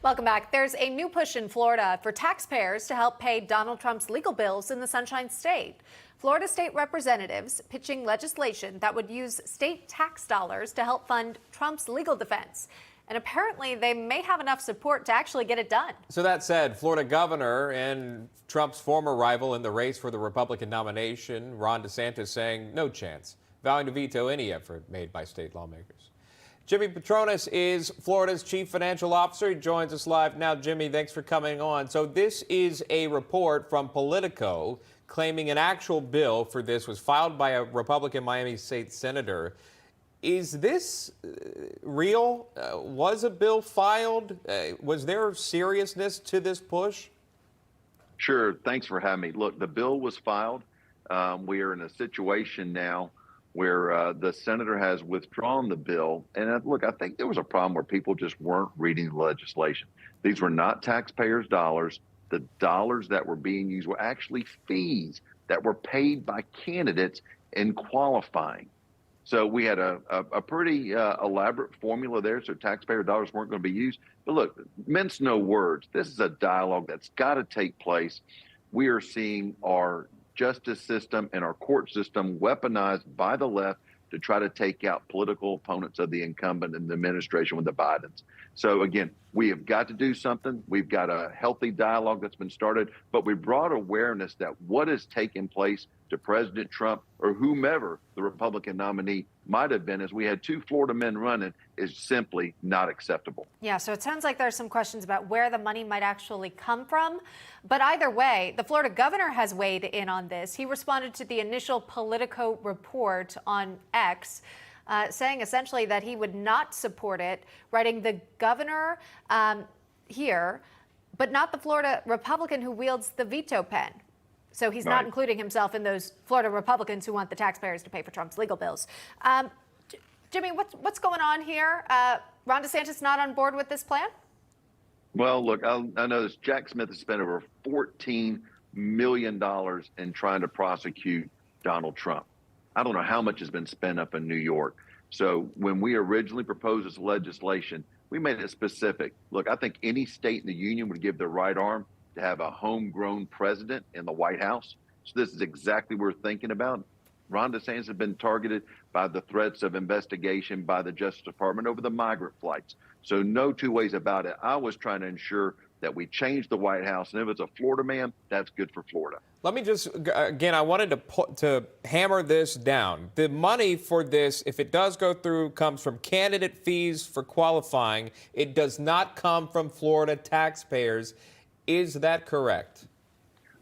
Welcome back. There's a new push in Florida for taxpayers to help pay Donald Trump's legal bills in the Sunshine State. Florida state representatives pitching legislation that would use state tax dollars to help fund Trump's legal defense. And apparently they may have enough support to actually get it done. So that said, Florida governor and Trump's former rival in the race for the Republican nomination, Ron DeSantis, saying no chance, vowing to veto any effort made by state lawmakers. Jimmy Patronis is Florida's chief financial officer. He joins us live now. Jimmy, thanks for coming on. So this is a report from Politico claiming an actual bill for this was filed by a Republican Miami state senator. Is this real? Was a bill filed? Was there seriousness to this push? Sure. Thanks for having me. Look, the bill was filed. We are in a situation now where the senator has withdrawn the bill. And look, I think there was a problem where people just weren't reading the legislation. These were not taxpayers' dollars. The dollars that were being used were actually fees that were paid by candidates in qualifying. So we had a pretty elaborate formula there, so taxpayer dollars weren't going to be used. But look, mince no words. This is a dialogue that's got to take place. We are seeing our justice system and our court system weaponized by the left to try to take out political opponents of the incumbent and the administration with the Bidens. So again, we have got to do something. We've got a healthy dialogue that's been started, but we brought awareness that what has taken place to President Trump or whomever the Republican nominee might have been, as we had two Florida men running, is simply not acceptable. Yeah, so it sounds like there's some questions about where the money might actually come from. But either way, the Florida governor has weighed in on this. He responded to the initial Politico report on X, saying essentially that he would not support it, writing the governor here, but not the Florida Republican who wields the veto pen. So he's not including himself in those Florida Republicans who want the taxpayers to pay for Trump's legal bills. Jimmy, what's going on here? Ron DeSantis not on board with this plan? Well, look, I know this. Jack Smith has spent over $14 million in trying to prosecute Donald Trump. I don't know how much has been spent up in New York. So when we originally proposed this legislation, we made it specific. Look, I think any state in the union would give their right arm to have a homegrown president in the White House. So this is exactly what we're thinking about. Ron DeSantis has been targeted by the threats of investigation by the Justice Department over the migrant flights. So no two ways about it. I was trying to ensure that we change the White House. And if it's a Florida man, that's good for Florida. Let me just, again, I wanted to hammer this down. The money for this, if it does go through, comes from candidate fees for qualifying. It does not come from Florida taxpayers. Is that correct?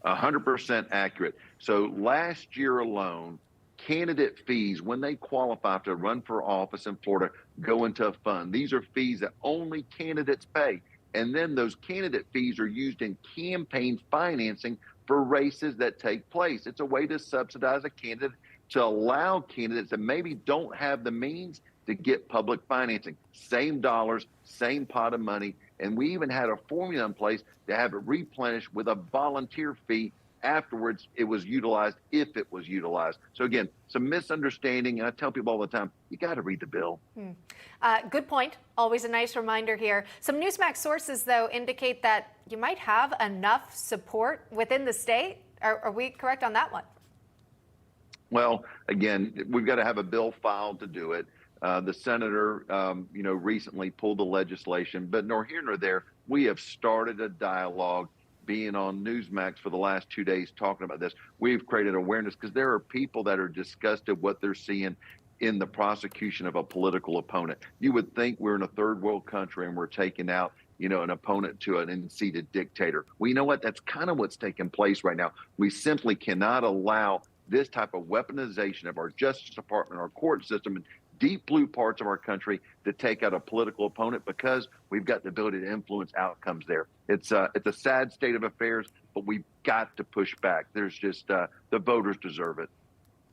100% accurate. So last year alone, candidate fees, when they qualify to run for office in Florida, go into a fund. These are fees that only candidates pay. And then those candidate fees are used in campaign financing for races that take place. It's a way to subsidize a candidate, to allow candidates that maybe don't have the means to get public financing. Same dollars, same pot of money. And we even had a formula in place to have it replenished with a volunteer fee afterwards it was utilized, if it was utilized. So again, some misunderstanding. And I tell people all the time, you got to read the bill. Good point. Always a nice reminder here. Some Newsmax sources, though, indicate that you might have enough support within the state. Are we correct on that one? Well, again, we've got to have a bill filed to do it. The senator, recently pulled the legislation, but nor here nor there, we have started a dialogue. Being on Newsmax for the last 2 days talking about this, we've created awareness because there are people that are disgusted what they're seeing in the prosecution of a political opponent. You would think we're in a third world country and we're taking out, an opponent to an unseated dictator. Well, you know what? That's kind of what's taking place right now. We simply cannot allow this type of weaponization of our Justice Department, our court system, and deep blue parts of our country to take out a political opponent because we've got the ability to influence outcomes there. It's a sad state of affairs, but we've got to push back. There's just the voters deserve it.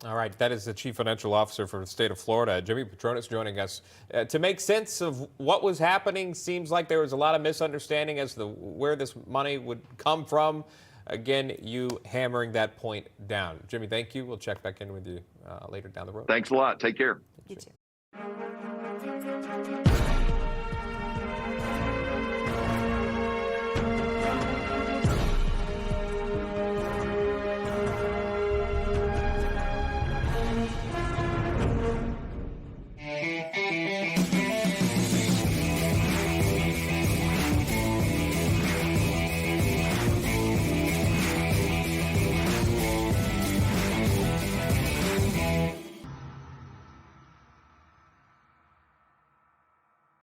All right, that is the Chief Financial Officer for the state of Florida, Jimmy Patronis, joining us. To make sense of what was happening, seems like there was a lot of misunderstanding as to where this money would come from. Again, you hammering that point down. Jimmy, thank you. We'll check back in with you later down the road. Thanks a lot. Take care. You too.